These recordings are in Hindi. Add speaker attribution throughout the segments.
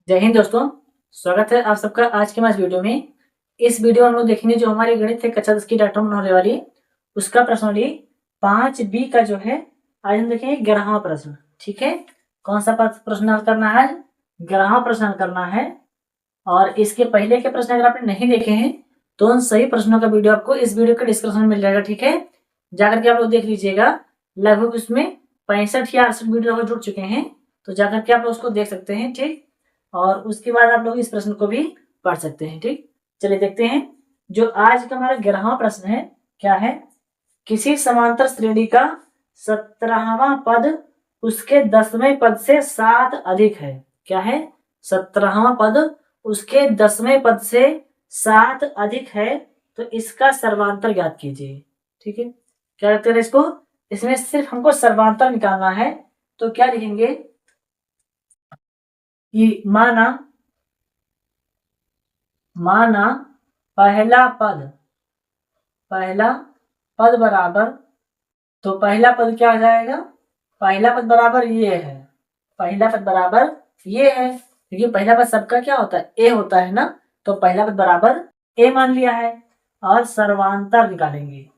Speaker 1: जय हिंद दोस्तों, स्वागत है आप सबका आज के हमारे वीडियो में। इस वीडियो में हम लोग देखेंगे जो हमारी गणित है कक्षा 10 की डाटा होने वाली उसका प्रश्नावली 5B का जो है आज हम देखेंगे 11वां प्रश्न। ठीक है, कौन सा प्रश्न हल करना है? 11वां प्रश्न हल करना है। और इसके पहले के प्रश्न अगर आपने नहीं देखे हैं तो उन सही प्रश्नों का वीडियो आपको इस वीडियो के डिस्क्रिप्शन में मिल जाएगा। ठीक है, जाकर के आप लोग देख लीजिएगा। लगभग उसमें 65 या 68 वीडियो जुड़ चुके हैं, तो जाकर के आप लोग उसको देख सकते हैं। ठीक, और उसके बाद आप लोग इस प्रश्न को भी पढ़ सकते हैं। ठीक, चलिए देखते हैं जो आज का हमारा 11वां प्रश्न है। क्या है? किसी समांतर श्रेणी का 17वां पद उसके 10वें पद से 7 अधिक है। क्या है? 17वां पद उसके 10वें पद से 7 अधिक है, तो इसका सर्वांतर ज्ञात कीजिए। ठीक है, क्या करते हैं इसको? इसमें सिर्फ हमको सर्वांतर निकालना है। तो क्या लिखेंगे कि माना पहला पद बराबर, तो पहला पद क्या आ जाएगा? पहला पद बराबर ये है, पहला पद बराबर ये है, क्योंकि पहला पद सबका क्या होता है? ए होता है ना। तो पहला पद बराबर ए मान लिया है और सर्वांतर निकालेंगे।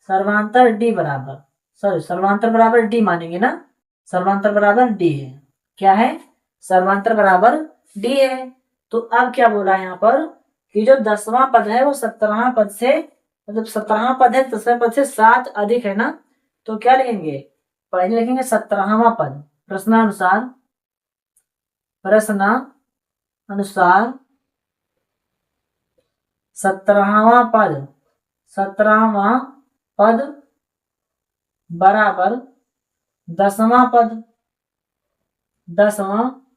Speaker 1: सर्वांतर डी बराबर, सर्वांतर बराबर डी मानेंगे ना। सर्वांतर बराबर डी है। क्या है? सर्वांतर बराबर डी है। तो अब क्या बोला है यहाँ पर कि जो 10वां पद है वो 17वां पद से, मतलब 17वां पद है 10वें पद से 7 अधिक है ना। तो क्या लिखेंगे? पहले लिखेंगे 17वां पद, प्रश्नानुसार 17वां पद बराबर 10वां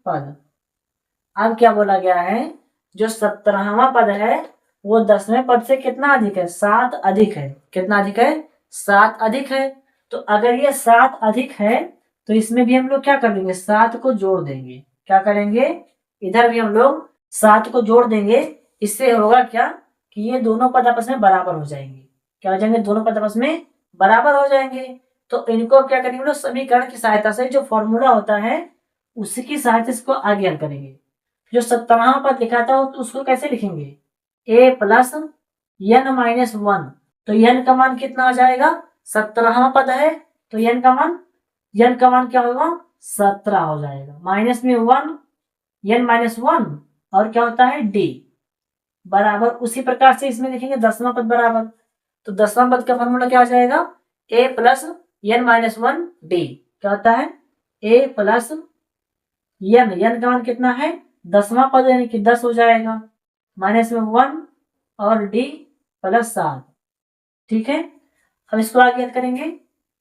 Speaker 1: पद। अब क्या बोला गया है? जो 17वां पद है वो 10वें पद से कितना अधिक है? 7 अधिक है। कितना अधिक है? 7 अधिक है। तो अगर ये 7 अधिक है तो इसमें भी हम लोग क्या कर देंगे? 7 को जोड़ देंगे। क्या करेंगे? इधर भी हम लोग 7 को जोड़ देंगे। इससे होगा क्या कि ये दोनों पद आपस में बराबर हो जाएंगे। क्या हो जाएंगे? दोनों पद आपस में बराबर हो जाएंगे। तो इनको क्या करेंगे लोग? समीकरण की सहायता से, जो फॉर्मूला होता है उसकी सहायता से इसको आगे हल करेंगे। जो 17वां पद लिखा था तो उसको कैसे लिखेंगे? a plus n minus 1। तो n का मान कितना हो जाएगा? 17वां पद है तो n का मान क्या होगा? 17 हो जाएगा। माइनस में 1, n माइनस 1, और क्या होता है? d बराबर। उसी प्रकार से इसमें लिखेंगे 10वां पद बराबर। तो 10वां पद का फॉर्मूला क्या हो जाएगा? a plus n minus 1 d। क्या होता है? a प्लस n का मान कितना है? 10वां पद यानी कि 10 हो जाएगा। माइनस में 1 और d प्लस 7। ठीक है, अब इसको आगे याद करेंगे।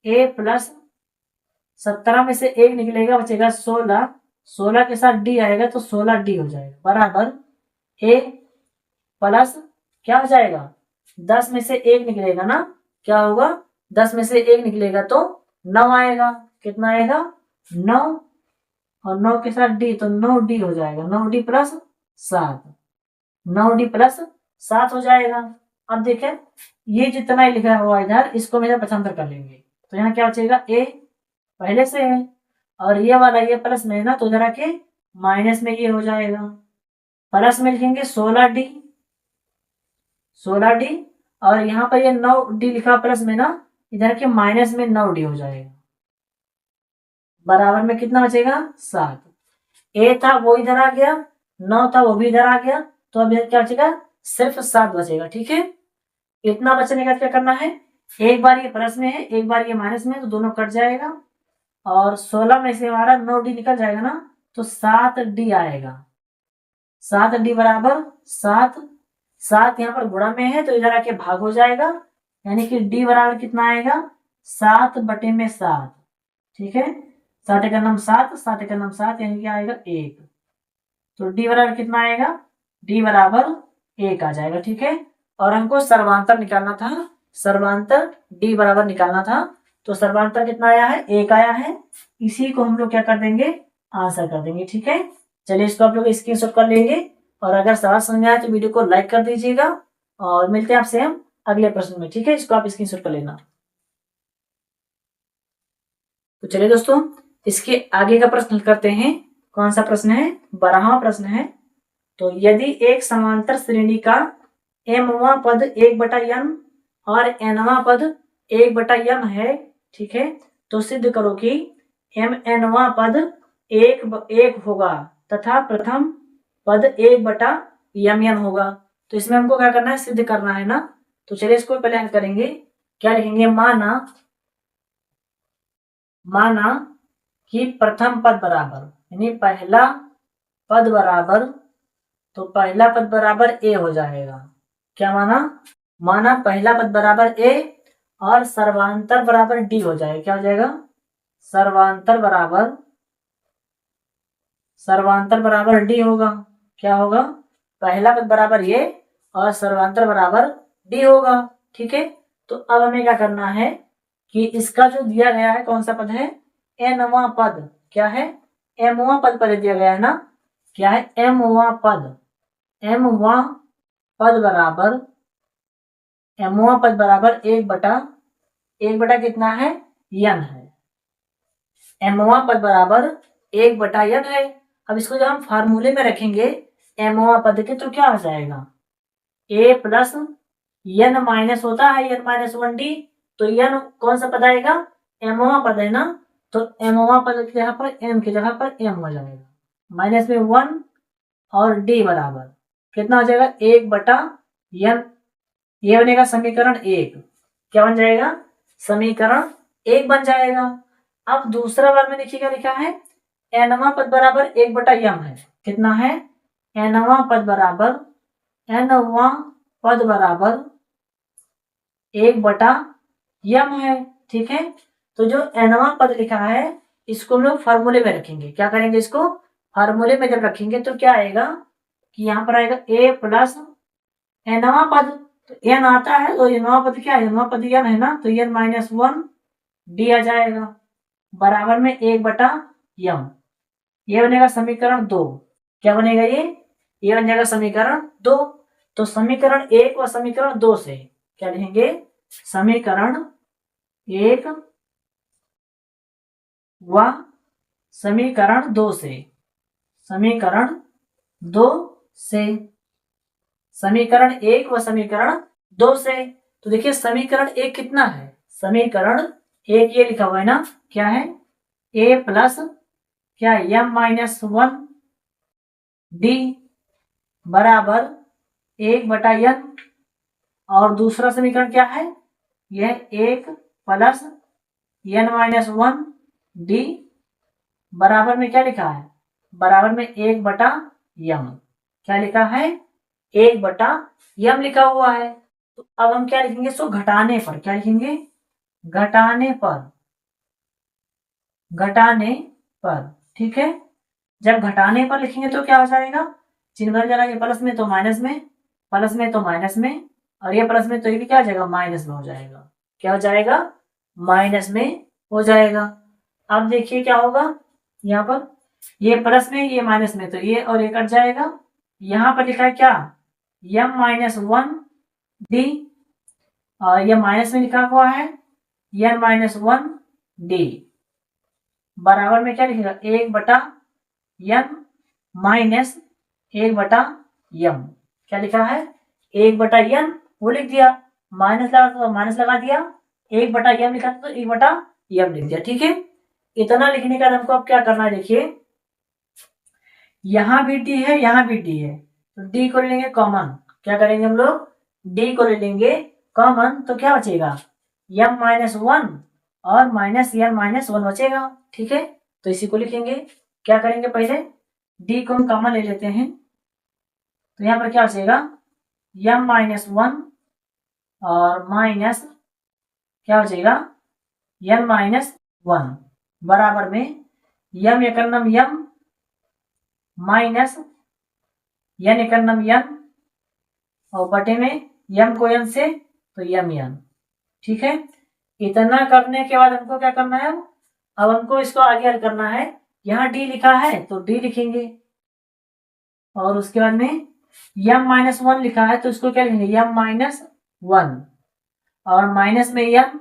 Speaker 1: a प्लस 17 में से 1 निकलेगा, बचेगा 16। 16 के साथ d आएगा तो 16d हो जाएगा बराबर a प्लस क्या हो जाएगा? 10 में से 1 निकलेगा ना, क्या होगा? 10 में से 1 निकलेगा तो 9 आएगा। कितना आएगा? 9, और 9 के साथ d तो 9d हो जाएगा। 9d प्लस 7, 9d प्लस 7 हो जाएगा। अब देखें ये जितना ही लिखा हुआ इधर, इसको मेरा पक्षांतर कर लेंगे। तो यहाँ क्या बचेगा? a पहले से है और ये वाला ये प्लस में है ना, तो इधर आके माइनस में ये हो जाएगा। प्लस में लिखेंगे 16d, 16d, और यहाँ पर ये 9d लिखा प्लस में ना, इधर के माइनस में 9d हो जाएगा। बराबर में कितना बचेगा? 7। a था वो इधर आ गया, 9 था वो भी इधर आ गया, तो अब इधर क्या बचेगा? सिर्फ 7 बचेगा। ठीक है, इतना बचने का क्या करना है? एक बार ये प्लस में है, एक बार ये माइनस में है, तो दोनों कट जाएगा और 16 में से हमारा 9d निकल जाएगा ना, तो 7d आएगा। 7d बराबर 7। 7 यहाँ पर गुणा में है तो इधर आके भाग हो जाएगा, यानी कि d बराबर कितना आएगा? 7 बटे में 7। ठीक है, 7 का नाम 7, 7 का नाम 7, यानी कि आएगा 1। तो d बराबर कितना आएगा? d बराबर 1 आ जाएगा। ठीक है, और हमको सर्वांतर निकालना था, सर्वांतर d बराबर निकालना था। तो सर्वांतर कितना आया है? 1 आया है। इसी को हम लोग क्या कर देंगे? आंसर कर देंगे। ठीक है, चलिए इसको आप लोग स्क्रीनशॉट कर लेंगे, और अगर सवाल समझ में आए तो वीडियो को लाइक कर दीजिएगा, और मिलते हैं आपसे हम अगले प्रश्न में। ठीक है, इसको आप स्क्रीनशॉट कर लेना। तो चलिए दोस्तों, इसके आगे का प्रश्न करते हैं। कौन सा प्रश्न है? 12वां प्रश्न है। तो यदि एक समांतर श्रेणी का mवां पद 1/n और nवां पद 1/m है, ठीक है, तो सिद्ध करो कि mnवां पद एक होगा तथा प्रथम पद 1/mn होगा। तो इसमें हमको क्या करना है? सिद्ध करना है ना। तो चलिए इसको पहले हम करेंगे। क्या लिखेंगे? माना कि प्रथम पद बराबर, यानी पहला पद बराबर, तो पहला पद बराबर ए हो जाएगा। क्या माना पहला पद बराबर ए और सर्वांतर बराबर डी हो जाएगा। क्या हो जाएगा? सर्वांतर बराबर डी होगा। क्या होगा? पहला पद बराबर ए और सर्वांतर बराबर डी होगा। ठीक है, तो अब हमें क्या करना है कि इसका जो दिया गया है कौन सा पद है? एनवां पद। क्या है? एमवां पद पर दिया गया है ना। क्या है? एमवां पद बराबर, एमवां पद बराबर 1/1 कितना है? n है। एमवां पद बराबर 1/n है। अब इसको जब हम फार्मूले में रखेंगे एमवां पद के, तो क्या हो जाएगा? a प्लस n माइनस होता है n-1d, तो n कौन सा पद आएगा? एमवां पद है ना, तो एमवां पद की जगह पर m की जगह पर m हो जाएगा। माइनस में 1 और d बराबर कितना हो जाएगा? 1/n। ये बनेगा समीकरण 1। क्या बन जाएगा? समीकरण 1 बन जाएगा। अब दूसरा बार में देखिए क्या लिखा है? nवां पद बराबर 1/m है। कितना है? nवां पद बराबर 1/m है। ठीक है, तो जो nवां पद लिखा है इसको हम लोग फार्मूले में रखेंगे। क्या करेंगे? इसको फार्मूले में जब रखेंगे तो क्या आएगा कि यहाँ पर आएगा a प्लस nवां पद, तो n आता है तो nवां पद क्या है? nवां पद n है ना, तो n-1 d आ जाएगा बराबर में 1/m। ये बनेगा समीकरण 2। क्या बनेगा? ये बन जाएगा समीकरण 2। तो समीकरण 1 और समीकरण 2 से क्या लिखेंगे? समीकरण 1 व समीकरण 2 से, समीकरण 2 से, समीकरण 1 व समीकरण 2 से। तो देखिए समीकरण 1 कितना है? समीकरण 1 ये लिखा हुआ है ना। क्या है? a प्लस क्या m-1 d बराबर 1/n, और दूसरा समीकरण क्या है? यह 1 प्लस n-1 d बराबर में क्या लिखा है? बराबर में 1/m। क्या लिखा है? 1/m लिखा हुआ है। तो अब हम क्या लिखेंगे? इसको घटाने पर। क्या लिखेंगे? घटाने पर। ठीक है, जब घटाने पर लिखेंगे तो क्या हो जाएगा? चिन्ह बदल जाएगा। ये प्लस में तो माइनस में, प्लस में तो माइनस में, और ये प्लस में तो ये भी क्या हो जाएगा? माइनस में हो जाएगा। क्या हो जाएगा? माइनस में हो जाएगा। अब देखिए क्या होगा यहाँ पर, ये प्लस में ये माइनस में, तो ये और ये कट जाएगा। यहाँ पर लिखा है क्या? m-1 d, और ये माइनस में लिखा हुआ है n-1 d बराबर में क्या लिखेगा? 1/n minus 1/m। क्या लिखा है? 1/n वो लिख दिया, माइनस लगा तो माइनस लगा दिया, 1/m लिखा तो 1/m लिख दिया। ठीक है, इतना लिखने का हमको अब क्या करना है? देखिए यहाँ भी d है, यहाँ भी d है, तो d को ले लेंगे कॉमन। क्या करेंगे हम लोग? d को ले लेंगे कॉमन, तो क्या बचेगा? m-1 और माइनस n-1 बचेगा। ठीक है, तो इसी को लिखेंगे। क्या करेंगे? पहले d को हम कॉमन ले लेते हैं, तो यहाँ पर क्या बचेगा? m-1 और माइनस क्या बचेगा? n-1 बराबर में m एकन्नम m minus n एकन्नम n, और बटे में m को n से तो m n। ठीक है, इतना करने के बाद हमको क्या करना है? अब हमको इसको आगे हल करना है। यहाँ d लिखा है तो d लिखेंगे, और उसके बाद में m-1 लिखा है तो इसको क्या लिखेंगे? m-1, और माइनस में m,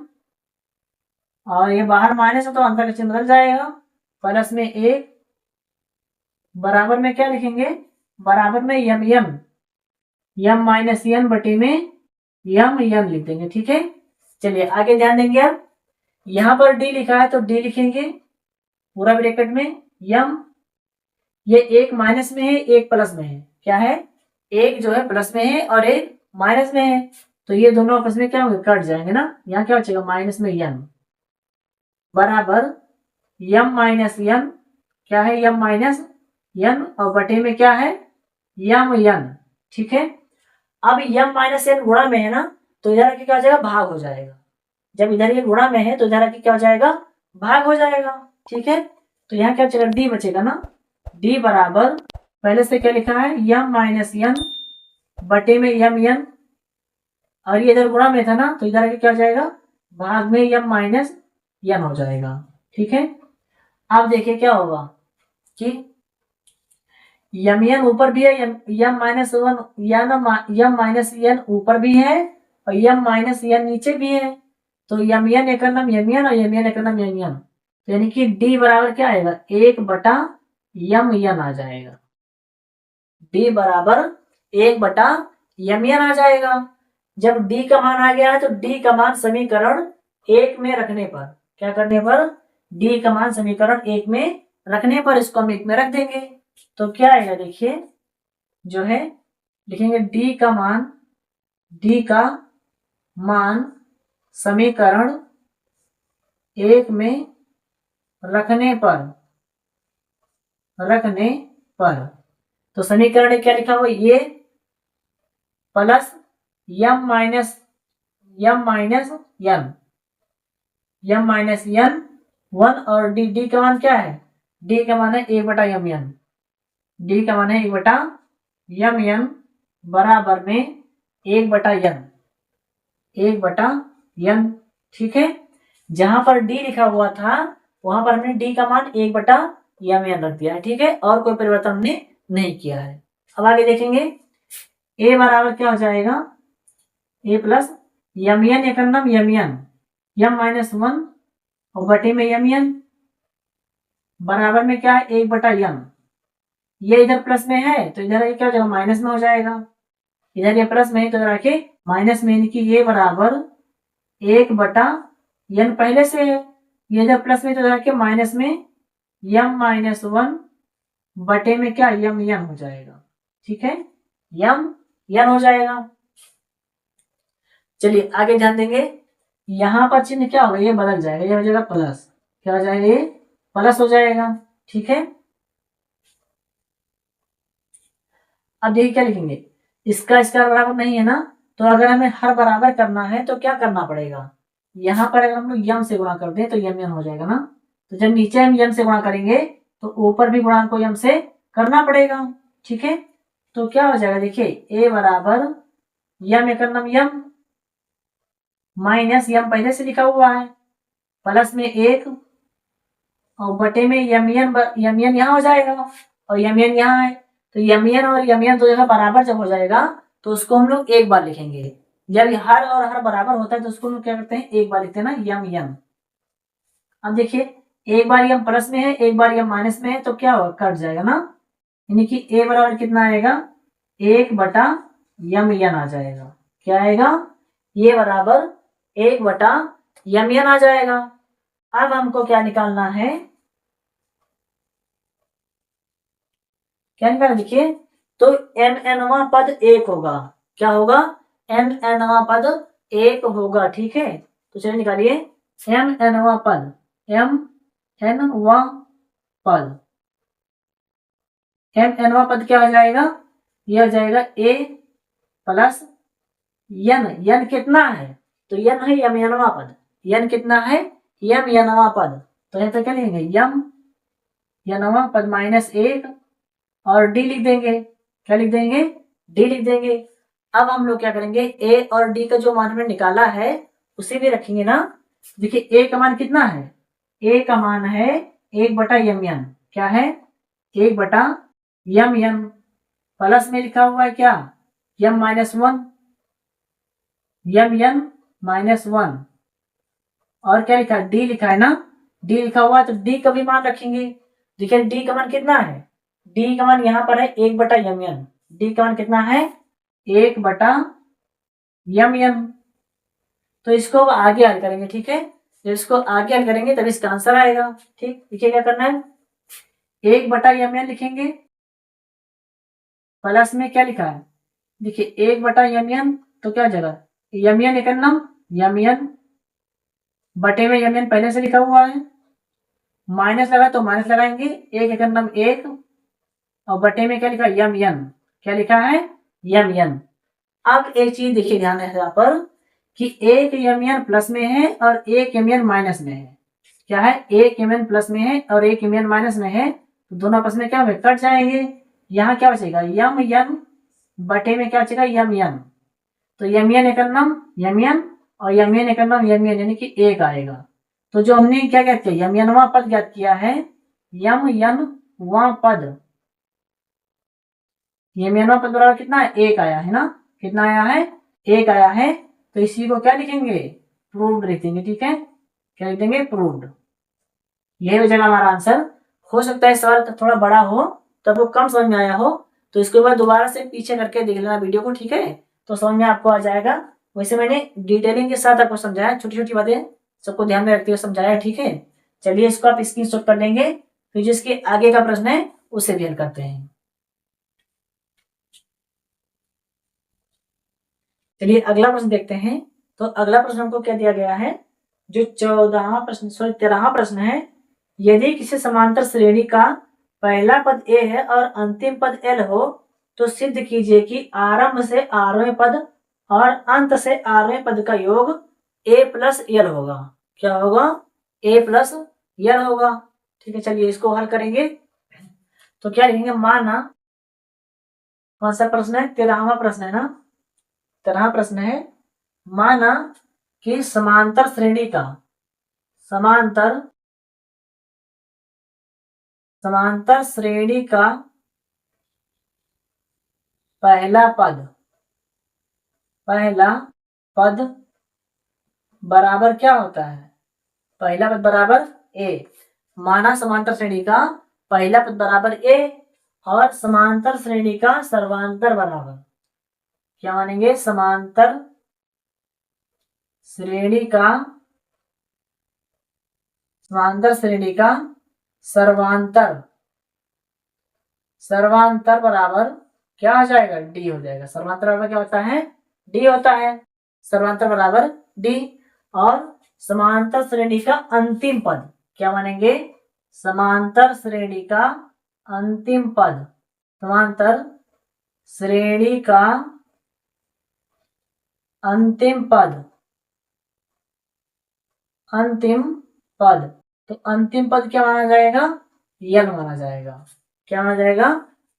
Speaker 1: और ये बाहर माइनस है तो अंदर का चिन्ह बदल जाएगा, प्लस में 1 बराबर में क्या लिखेंगे, बराबर में यम यन, यम माइनस यन बटे में यम यन लिख देंगे। ठीक है, चलिए आगे ध्यान देंगे। आप यहां पर डी लिखा है तो डी लिखेंगे पूरा ब्रैकेट में यम, ये एक माइनस में है एक प्लस में है, क्या है, एक जो है प्लस में है और एक माइनस में है, तो ये दोनों आपस में क्या होंगे, कट जाएंगे ना। यहाँ क्या बचेगा, माइनस में यन बराबर यम माइनस यन, क्या है, यम माइनस यन, और बटे में क्या है, यम यन। ठीक है, अब यम माइनस यन गुणा में है ना, तो इधर आके क्या हो जाएगा, भाग हो जाएगा। जब इधर ये गुणा में है तो इधर आके क्या हो जाएगा, भाग हो जाएगा। ठीक है, तो यहाँ क्या बचेगा, डी बचेगा ना। डी बराबर पहले से क्या लिखा है, यम माइनस यन बटे में यम यन, और ये इधर गुणा में था ना, तो इधर आके क्या हो जाएगा, भाग में यम माइनस यन हो जाएगा। ठीक है, अब देखिए क्या होगा कि यम यन ऊपर भी है, यम माइनस वन, यम माइनस यन ऊपर भी है और यम माइनस यन नीचे भी है, तो यम यन एक नाम यम यन और यम यन एक नाम यम यन, तो यानी कि डी बराबर क्या आएगा, 1 बटा यम यन आ जाएगा। डी बराबर 1 बटा यम यन आ जाएगा। जब डी का मान आ गया है तो डी का मान समीकरण 1 में रखने पर, क्या करने पर, डी का मान समीकरण 1 में रखने पर इसको हम 1 में रख देंगे, तो क्या आएगा, देखिए जो है लिखेंगे डी का मान समीकरण 1 में रखने पर, तो समीकरण क्या लिखा हुआ, ये प्लस यम माइनस यन 1 और डी का मान क्या है, डी का मान है 1 बटा यम यन, डी का मान है 1 बटा यम यन बराबर में 1 बटा यन। ठीक है, जहां पर डी लिखा हुआ था वहां पर हमने डी का मान 1 बटा यम यन रख दिया है। ठीक है, और कोई परिवर्तन हमने नहीं किया है। अब आगे देखेंगे, ए बराबर क्या हो जाएगा, ए प्लस यम यन एक नाम यम यम माइनस 1 और बटे में यम यन बराबर में क्या है, 1 बटा यम, ये इधर प्लस में है तो इधर क्या हो जाएगा, माइनस में हो जाएगा, इधर ये प्लस में है तो इधर आके माइनस में, यानी कि ये बराबर 1 बटा यन पहले से है, ये इधर प्लस में तो इधर आके माइनस में यम माइनस 1 बटे में क्या, यम यन हो जाएगा। ठीक है, यम यन हो जाएगा। चलिए आगे ध्यान देंगे, यहां पर चिन्ह क्या होगा, ये बदल जाएगा, ये हो जाएगा प्लस, क्या हो जाएगा, ये प्लस हो जाएगा। ठीक है, अब देखिए क्या लिखेंगे, इसका बराबर नहीं है ना, तो अगर हमें हर बराबर करना है तो क्या करना पड़ेगा, यहां पर अगर हम लोग यम से गुणा कर दें तो यम यन हो जाएगा ना, तो जब नीचे हम यम से गुणा करेंगे तो ऊपर भी गुणा को यम से करना पड़ेगा। ठीक है, तो क्या हो जाएगा, देखिए ए बराबर यम एक नाम यम माइनस यम पहले से लिखा हुआ है, प्लस में 1 और बटे में यम यन यहाँ हो जाएगा और यम यन यहाँ है, तो यम यन और यम यन दो जगह बराबर जब हो जाएगा तो उसको हम लोग एक बार लिखेंगे। जब हर और हर बराबर होता है तो उसको हम लोग क्या करते हैं, एक बार लिखते हैं ना, यम यन। अब देखिए एक बार यम प्लस में है एक बार यम माइनस में है, तो क्या होगा, कट जाएगा ना, यानी कि ए बराबर कितना आएगा, 1 बटा यम यन आ जाएगा। क्या आएगा, ये बराबर 1 बटा यम यन आ जाएगा। अब हमको क्या निकालना है, क्या निकालना, देखिए तो एम एनवा पद 1 होगा, क्या होगा, एम एनवा पद 1 होगा। ठीक है, तो चलिए निकालिए एम एनवा पद, एम एनवा पद, एम एनवा पद क्या हो जाएगा, यह हो जाएगा ए प्लस यन कितना है, तो यन है यम यनवा पद, यन कितना है, यम यनवा पद, तो यहां पर क्या लिखेंगे, यम यनवा पद माइनस 1 और डी लिख देंगे, क्या लिख देंगे, डी लिख देंगे। अब हम लोग क्या करेंगे, ए और डी का जो मान हमने निकाला है उसे भी रखेंगे ना। देखिए ए का मान कितना है, ए का मान है 1 बटा यम यन, क्या है, 1 बटा यम यन, प्लस में लिखा हुआ है क्या, यम माइनस 1, यम यन माइनस 1, और क्या लिखा है, डी लिखा है ना, डी लिखा हुआ है तो डी का भी मान रखेंगे। देखिए डी का मान कितना है, डी का मान यहाँ पर है 1/mn। डी का मान कितना है 1/mn। तो इसको अब आगे हल करेंगे, ठीक है। जब इसको आगे हल करेंगे तब इसका आंसर आएगा। ठीक, देखिए क्या करना है, 1/mn लिखेंगे, प्लस में क्या लिखा है, देखिए 1/mn तो क्या जगह mn एकन्नम, mn बटे में mn पहले से लिखा हुआ है, माइनस लगा तो माइनस लगाएंगे, 1 एकन्नम 1 और बटे में क्या लिखा है mn, क्या लिखा है mn। अब एक चीज देखिए ध्यान है यहाँ पर कि एक mn प्लस में है और एक mn माइनस में है। क्या है, एक mn प्लस में है और एक mn माइनस में है, तो दोनों आपस में क्या होंगे, कट जाएंगे। यहाँ क्या बचेगा mn बटे में क्या बचेगा mn, तो mn एकन्नम mn और mn एकन्नम mn यानी कि 1 आएगा। तो जो हमने क्या ज्ञात किया, mnवां पद ज्ञात किया है, mnवां पद, mnवां पद बराबर कितना है 1 आया है ना, कितना आया है 1 आया है। तो इसी को क्या लिखेंगे, प्रूव्ड लिख देंगे। ठीक है, क्या लिख देंगे, प्रूव्ड। यही हो जाएगा हमारा आंसर। हो सकता है सवाल थोड़ा बड़ा हो तब वो कम समझ में आया हो, तो इसके बाद दोबारा से पीछे करके देख लेना वीडियो को, ठीक है, तो समझ में आपको आ जाएगा। वैसे मैंने डिटेलिंग के साथ आपको समझाया, छोटी छोटी बातें सबको ध्यान में रखते हुए समझाया। ठीक है, चलिए इसको आप स्क्रीनशॉट कर लेंगे, फिर जिसके आगे का प्रश्न है उसे भी हल करते हैं। चलिए अगला प्रश्न देखते हैं। तो अगला प्रश्न हमको क्या दिया गया है, जो 14वां प्रश्न, सॉरी 13वां प्रश्न है, यदि किसी समांतर श्रेणी का पहला पद ए है और अंतिम पद एल हो तो सिद्ध कीजिए कि आरंभ से आरवें पद और अंत से आरवें पद का योग ए प्लस एल होगा। क्या होगा, ए प्लस एल होगा। ठीक है, चलिए इसको हल करेंगे। तो क्या लिखेंगे, माना, कौन सा प्रश्न है, 13वां प्रश्न है ना, 13वां प्रश्न है, माना कि समांतर श्रेणी का, समांतर समांतर श्रेणी का पहला पद बराबर क्या होता है, पहला पद बराबर ए। माना समांतर श्रेणी का पहला पद बराबर ए और समांतर श्रेणी का सर्वांतर बराबर, क्या मानेंगे, समांतर श्रेणी का सर्वांतर बराबर क्या आ जाएगा, डी हो जाएगा। सर्वांतर बराबर क्या होता है, डी होता है, सर्वांतर बराबर डी। और समांतर श्रेणी का अंतिम पद क्या मानेंगे, समांतर श्रेणी का अंतिम पद, समांतर श्रेणी का अंतिम पद, तो अंतिम पद क्या माना जाएगा, यल माना जाएगा। क्या माना जाएगा,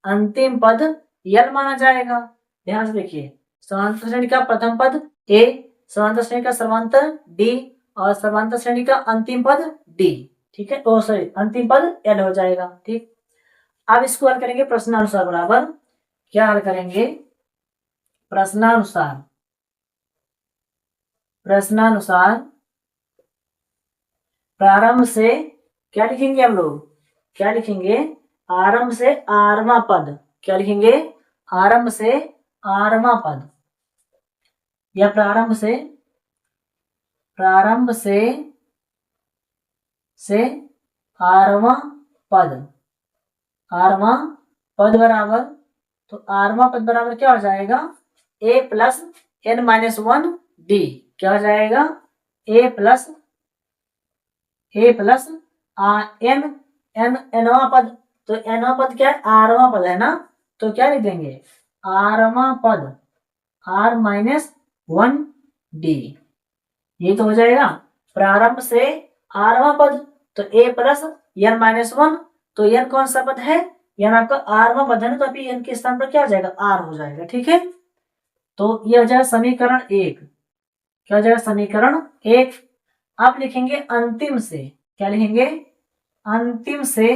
Speaker 1: अंतिम पद यल माना जाएगा। ध्यान से देखिए, समांतर श्रेणी का प्रथम पद ए, समांतर श्रेणी का सर्वांतर डी और सर्वांतर श्रेणी का अंतिम पद डी। ठीक है, ओ सॉरी अंतिम पद एल हो जाएगा। ठीक, अब इसको हल करेंगे प्रश्नानुसार बराबर। क्या हल करेंगे, प्रश्नानुसार प्रारंभ से क्या लिखेंगे हम लोग, क्या लिखेंगे, आरंभ से आरवां पद, क्या लिखेंगे, आरंभ से आरवां पद, या प्रारंभ से आरवां पद बराबर, तो आरवां पद बराबर क्या हो जाएगा, ए प्लस एन माइनस 1 डी। क्या हो जाएगा, ए प्लस एनवां पद, तो एनवां पद क्या है, आरवां पद है ना, तो क्या लिख देंगे, आरवां पद आर माइनस 1 डी। ये तो हो जाएगा प्रारंभ से आरवां पद, तो ए प्लस एन माइनस 1, तो एन कौन सा पद है, एन आपका आरवां पद है ना, तो अभी एन के स्थान पर क्या हो जाएगा, आर हो जाएगा। ठीक है, तो ये हो जाएगा समीकरण 1। क्या हो जाएगा, समीकरण 1। अब लिखेंगे अंतिम से, क्या लिखेंगे, अंतिम से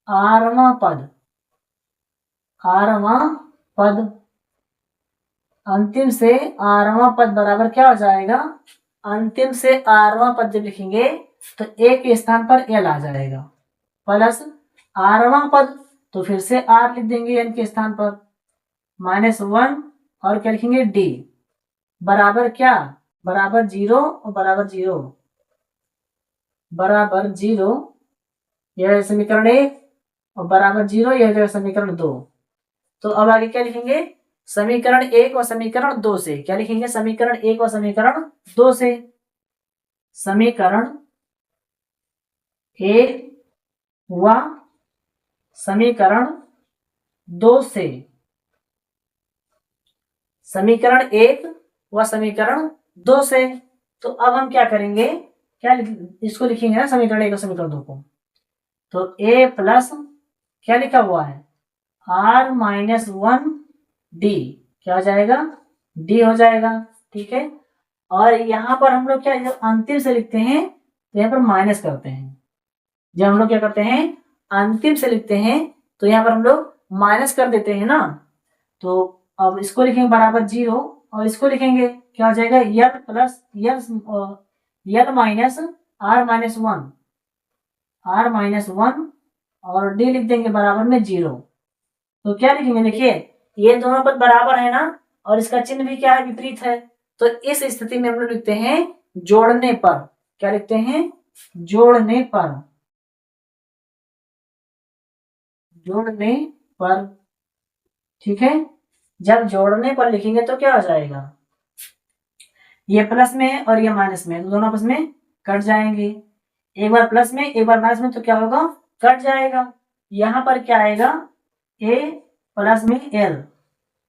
Speaker 1: आरवां पद, अंतिम से आरवां पद बराबर क्या हो जाएगा, अंतिम से आरवां पद जब लिखेंगे तो ए के स्थान पर एल आ जाएगा, प्लस आरवां पद तो फिर से आर लिख देंगे एन के स्थान पर, -1 और क्या लिखेंगे डी, बराबर क्या, बराबर 0 और बराबर 0, बराबर 0 यह समीकरण 1 और बराबर 0 यह जो समीकरण 2। तो अब आगे क्या लिखेंगे, समीकरण 1 और समीकरण 2 से, क्या लिखेंगे, समीकरण 1 और समीकरण 2 से, समीकरण 1 व समीकरण 2 से, समीकरण 1 व समीकरण 2 से। तो अब हम क्या करेंगे, क्या इसको लिखेंगे ना समीकरण 1 और समीकरण 2 को, तो ए प्लस क्या लिखा हुआ है r-1 डी, क्या हो जाएगा, डी हो जाएगा, ठीक है। और यहाँ पर हम लोग क्या, जब अंतिम से लिखते हैं तो यहाँ पर माइनस करते हैं, जब हम लोग क्या करते हैं अंतिम से लिखते हैं तो यहाँ पर हम लोग माइनस कर देते हैं ना। तो अब इसको लिखेंगे बराबर 0 और इसको लिखेंगे क्या हो जाएगा, यल प्लस यल माइनस r-1, r-1 और डी लिख देंगे बराबर में 0। तो क्या लिखेंगे, देखिए ये दोनों पद बराबर है ना, और इसका चिन्ह भी क्या है, विपरीत है। तो इस स्थिति में हम लोग लिखते हैं जोड़ने पर, क्या लिखते हैं, जोड़ने पर, जोड़ने पर, ठीक है। जब जोड़ने पर लिखेंगे तो क्या हो जाएगा, ये प्लस में है और ये माइनस में है, तो दोनों आपस में कट जाएंगे, एक बार प्लस में एक बार माइनस में, तो क्या होगा, कट जाएगा। यहां पर क्या आएगा, ए प्लस में एल,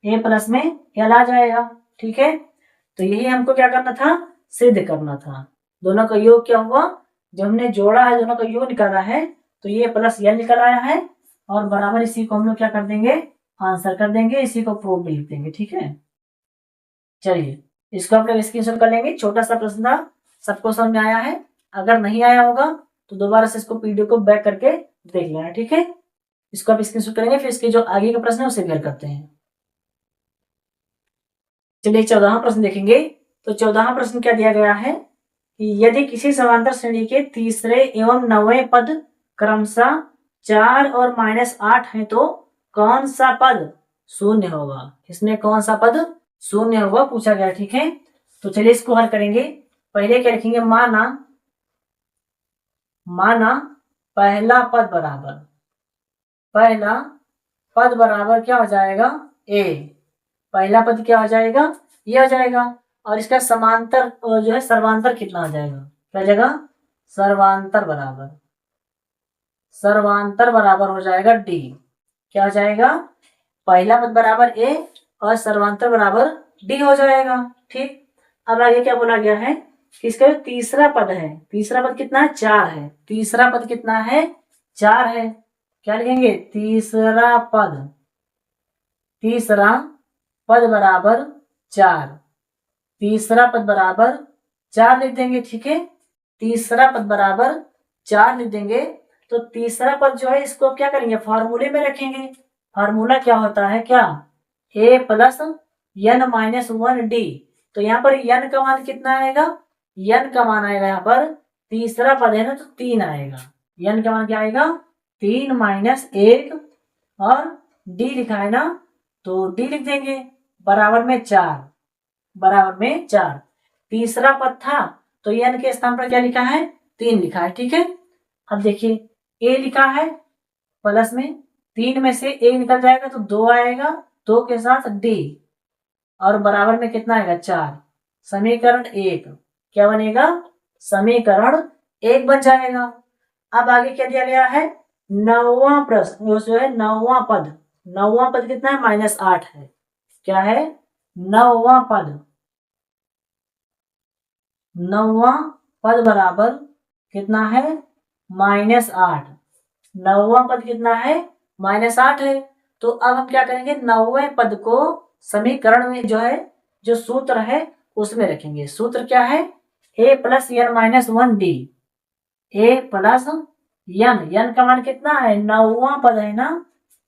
Speaker 1: ए प्लस में एल आ जाएगा, ठीक है। तो यही हमको क्या करना था, सिद्ध करना था। दोनों का योग क्या हुआ, जो हमने जोड़ा है दोनों का योग निकाला है, तो ये प्लस एल निकल आया है, और बराबर इसी को हम लोग क्या कर देंगे, आंसर कर देंगे, इसी को प्रूफ भी लिख देंगे, ठीक है। चलिए इसको आप लोग स्क्रीनशॉट कर लेंगे, छोटा सा प्रश्न था, सबको समझ में आया है, अगर नहीं आया होगा तो दोबारा से इसको पीडीएफ को बैक करके देख लेना, ठीक है। इसको आप स्क्रीनशॉट करेंगे, फिर इसके जो आगे का प्रश्न है उसे हल करते हैं। चलिए 14वां प्रश्न देखेंगे। तो 14वां प्रश्न क्या दिया गया है कि यदि किसी समांतर श्रेणी के तीसरे एवं 9वें पद क्रमशः 4 और -8 है तो कौन सा पद शून्य होगा, इसमें कौन सा पद शून्य होगा पूछा गया, ठीक है। तो चलिए इसको हल करेंगे। पहले क्या लिखेंगे, माना पहला पद बराबर, पहला पद बराबर क्या हो जाएगा, ए, पहला पद क्या हो जाएगा, ये हो जाएगा, और इसका समांतर जो है सर्वांतर कितना आ जाएगा, क्या जगह, सर्वांतर बराबर, सर्वांतर बराबर हो जाएगा डी, क्या हो जाएगा, पहला पद बराबर ए और सर्वांतर बराबर डी हो जाएगा, ठीक। अब आगे क्या बोला गया है कि इसका जो तीसरा पद है, तीसरा पद कितना है, 4 है, तीसरा पद कितना है, 4 है, क्या लिखेंगे, तीसरा पद, तीसरा पद बराबर 4, तीसरा पद बराबर 4 लिख देंगे, ठीक है। तीसरा पद बराबर 4 लिख देंगे। तो तीसरा पद जो है इसको क्या करेंगे, फॉर्मूले में रखेंगे। फॉर्मूला क्या होता है, क्या, ए प्लस n-1 डी। तो यहाँ पर n का मान कितना आएगा, n का मान आएगा, यहाँ पर तीसरा पद है ना तो 3 आएगा, n का मान क्या आएगा, 3 - 1 और d लिखा है ना तो d लिख देंगे बराबर में 4, बराबर में 4। तीसरा पद था तो n के स्थान पर क्या लिखा है, 3 लिखा है, ठीक है। अब देखिए a लिखा है प्लस में 3 में से 1 निकल जाएगा तो 2 आएगा, 2 के साथ d और बराबर में कितना आएगा, 4। समीकरण 1 क्या बनेगा, समीकरण 1 बन जाएगा। अब आगे क्या दिया गया है, 9वां प्रश्न जो है 9वां पद, 9वां पद कितना है, -8 है, क्या है, 9वां पद, 9वां पद बराबर कितना है, -8, 9वां पद कितना है, -8 है। तो अब हम क्या करेंगे, 9वें पद को समीकरण में जो है, जो सूत्र है उसमें रखेंगे। सूत्र क्या है, a plus n-1 D, a plus n का मान कितना है, 9वां पद है ना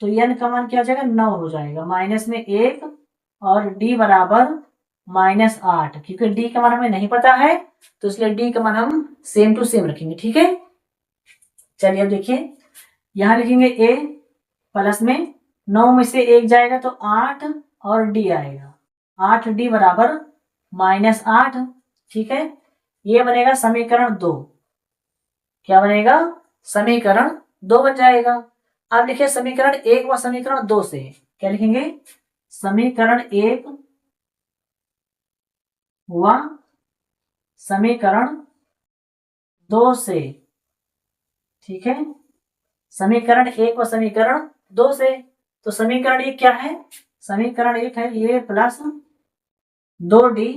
Speaker 1: तो n का मान क्या हो जाएगा, 9 हो जाएगा, माइनस में 1 और d बराबर -8, क्योंकि डी का मान हमें नहीं पता है तो इसलिए डी का मान हम सेम टू सेम रखेंगे। ठीक है, चलिए अब देखिए यहां लिखेंगे ए प्लस में 9 में से 1 जाएगा तो 8 और डी आएगा, 8D बराबर -8। ठीक है, ये बनेगा समीकरण 2। क्या बनेगा? समीकरण 2 बन जाएगा। अब लिखिए समीकरण 1 व समीकरण 2 से क्या लिखेंगे? समीकरण 1 व समीकरण 2 से। ठीक है, समीकरण 1 व समीकरण 2 से। तो समीकरण 1 क्या है? समीकरण 1 है ए प्लस 2D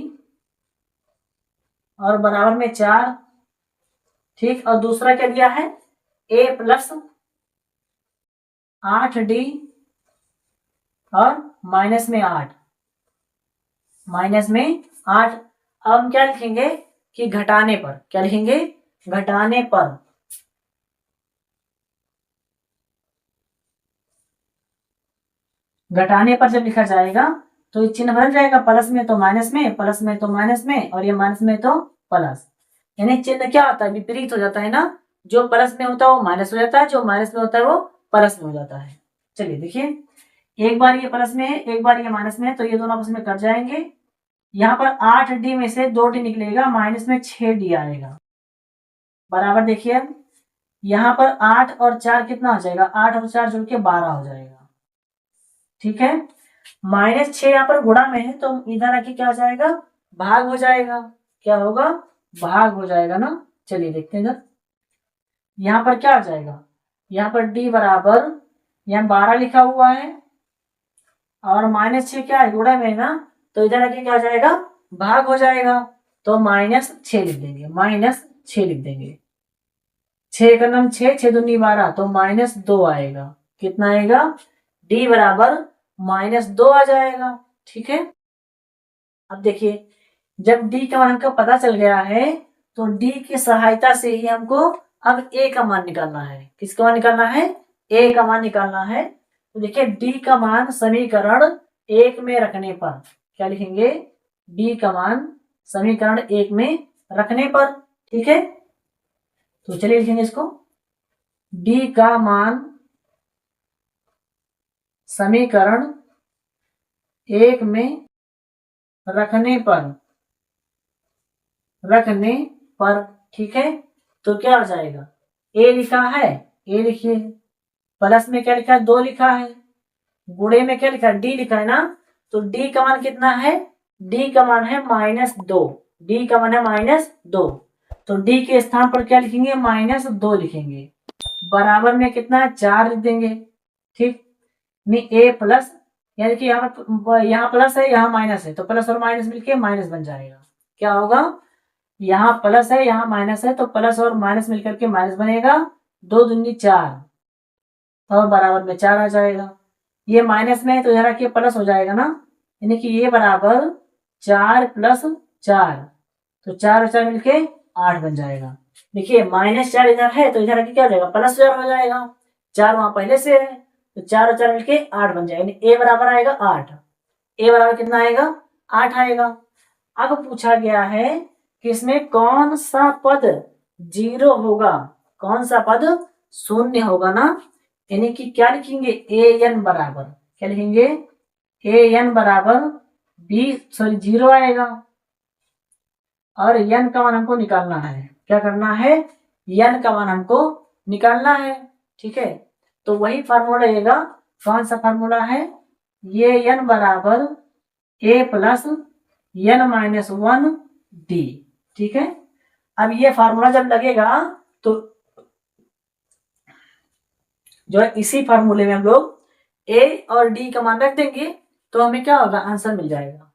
Speaker 1: और बराबर में 4। ठीक, और दूसरा क्या दिया है? ए प्लस 8D और माइनस में 8, माइनस में 8। अब हम क्या लिखेंगे कि घटाने पर, क्या लिखेंगे? घटाने पर। घटाने पर जब लिखा जाएगा तो ये चिन्ह बदल जाएगा, प्लस में तो माइनस में, प्लस में तो माइनस में, और ये माइनस में तो प्लस। यानी चिन्ह क्या होता है? विपरीत हो जाता है ना। जो प्लस में होता है वो माइनस हो जाता है, जो माइनस में होता है वो प्लस में हो जाता है। चलिए देखिए, एक बार ये प्लस में है, एक बार ये माइनस में है, तो ये दोनों आपस में कट जाएंगे। यहाँ पर 8D में से 2D निकलेगा, माइनस में 6D आएगा। बराबर देखिए अब यहाँ पर 8 और 4 कितना हो जाएगा? 8 और 4 जुड़ के 12 हो जाएगा। ठीक है, -6 यहाँ पर गुणा में है तो इधर आके क्या हो जाएगा? भाग हो जाएगा। क्या होगा? भाग हो जाएगा ना। चलिए देखते हैं इधर, यहाँ पर क्या हो जाएगा? यहाँ पर D बराबर, यहाँ 12 लिखा हुआ है और -6 क्या है? गुणा में है ना, तो इधर आके क्या हो जाएगा? भाग हो जाएगा। तो -6 लिख देंगे, -6 लिख देंगे। 6 का नाम 6, 6 दूनी 12, तो -2 आएगा। कितना आएगा? D बराबर -2 आ जाएगा। ठीक है, अब देखिए जब D का मान हमको पता चल गया है तो D की सहायता से ही हमको अब A का मान निकालना है। किसका मान निकालना है? A का मान निकालना है। तो देखिए D का मान समीकरण 1 में रखने पर क्या लिखेंगे? D का मान समीकरण 1 में रखने पर। ठीक है, तो चलिए लिखेंगे इसको, D का मान समीकरण 1 में रखने पर, रखने पर। ठीक है, तो क्या हो जाएगा? ए लिखा है, ए लिखिए, प्लस में क्या लिखा है? 2 लिखा है, गुणे में क्या लिखा है? डी लिखा है ना। तो डी का मान कितना है? डी का मान है -2। डी का मान है -2, तो डी के स्थान पर क्या लिखेंगे? -2 लिखेंगे। बराबर में कितना है? 4 लिख देंगे। ठीक, नहीं ए प्लस, यानी कि यहाँ प्लस है, यहाँ माइनस है, तो प्लस और माइनस मिलके माइनस बन जाएगा। क्या होगा? यहाँ प्लस है, यहाँ माइनस है, तो प्लस और माइनस मिलकर के माइनस बनेगा। 2 दूनी 4 और बराबर में 4 आ जाएगा। ये माइनस में है तो इधर आके प्लस हो जाएगा ना, यानी कि ये बराबर 4 + 4, तो 4 और 4 मिलके 8 बन जाएगा। देखिए -4 इधर है तो इधर आके क्या हो जाएगा? +4 हो जाएगा। 4 वहां पहले से है तो 4 और 4 मिलके 8 बन जाएगा, यानी ए बराबर आएगा 8। ए बराबर कितना आएगा? 8 आएगा। अब पूछा गया है कि इसमें कौन सा पद 0 होगा, कौन सा पद 0 होगा ना। यानी कि क्या लिखेंगे? an बराबर, क्या लिखेंगे? an बराबर 0 आएगा और n का मान हमको निकालना है। क्या करना है? n का मान हमको निकालना है। ठीक है, तो वही फार्मूला रहेगा। कौन सा फार्मूला है? ये n बराबर a प्लस n - 1d। ठीक है, अब ये फार्मूला जब लगेगा तो जो है इसी फार्मूले में हम लोग a और d का मान रख देंगे तो हमें क्या होगा? आंसर मिल जाएगा।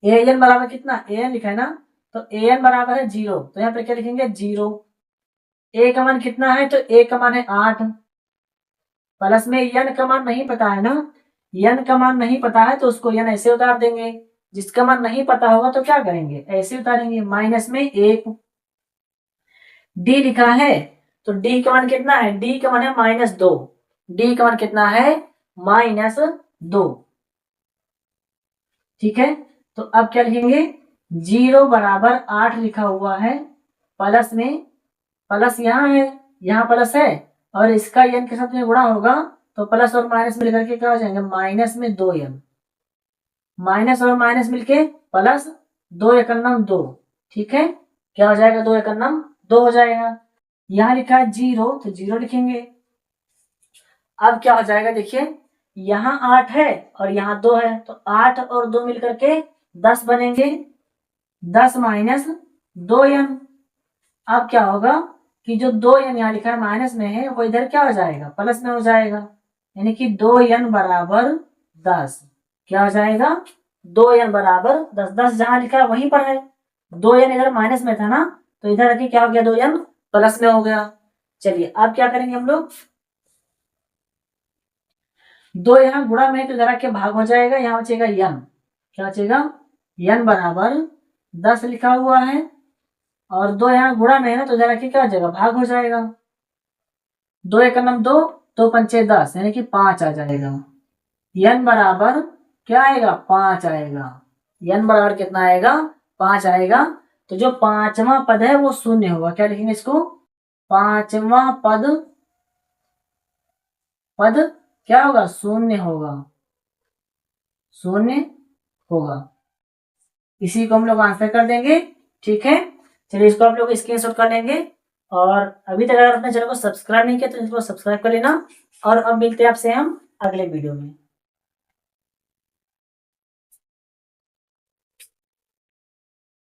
Speaker 1: an बराबर कितना? an लिखा है ना, तो an बराबर है 0, तो यहाँ पे क्या लिखेंगे? 0। a का मान कितना है? तो a का मान है 8, प्लस में n का मान नहीं पता है ना, n का मान नहीं पता है तो उसको n ऐसे उतार देंगे। जिसका मान नहीं पता होगा तो क्या करेंगे? ऐसे उतारेंगे, माइनस में 1। d लिखा है तो d का मान कितना है? d का मान है -2। d का मान कितना है? -2। ठीक है, तो अब क्या लिखेंगे, 0 बराबर 8 लिखा हुआ है, प्लस में, प्लस यहाँ है, यहाँ प्लस है, और इसका n के साथ में गुणा होगा तो प्लस और माइनस मिलकर के क्या हो जाएंगे, माइनस में 2n, माइनस और माइनस मिलके प्लस, 2 एकम नम 2, ठीक है, क्या हो जाएगा, 2 एकम नम 2 हो जाएगा। यहाँ लिखा है 0 तो 0 लिखेंगे। अब क्या हो जाएगा, देखिए यहाँ 8 है और यहाँ 2 है, तो 8 और 2 मिलकर के 10 बनेंगे, 10 माइनस 2n। अब क्या होगा कि जो 2n यहाँ लिखा है माइनस में है वो इधर क्या हो जाएगा, प्लस में हो जाएगा, यानी कि 2n बराबर 10। क्या हो जाएगा, 2n बराबर 10, 10 जहां लिखा है वहीं पर है, 2n इधर माइनस में था ना, तो इधर रखिए क्या हो गया, 2n प्लस में हो गया। चलिए अब क्या करेंगे हम लोग, 2 यहाँ गुणा में तो इधर के भाग हो जाएगा, यहाँ बचेगा n, क्या बचेगा, n बराबर 10 लिखा हुआ है, और 2 यहाँ गुणा में है ना तो इधर के क्या हो जाएगा, भाग हो जाएगा, 2 एकम नम 2, 2 पंचे 10, यानी कि 5 आ जाएगा। n बराबर क्या आएगा, 5 आएगा, n बराबर कितना आएगा, 5 आएगा। तो जो पांचवा पद है वो शून्य होगा, क्या लिखेंगे इसको, पांचवा पद, पद क्या होगा, शून्य होगा, शून्य होगा। इसी को हम लोग आंसर कर देंगे, ठीक है। चलिए इसको आप लोग स्क्रीनशॉट कर लेंगे, और अभी तक अगर अपने चैनल को सब्सक्राइब नहीं किया तो इसको सब्सक्राइब कर लेना, और अब मिलते हैं आपसे हम अगले वीडियो में।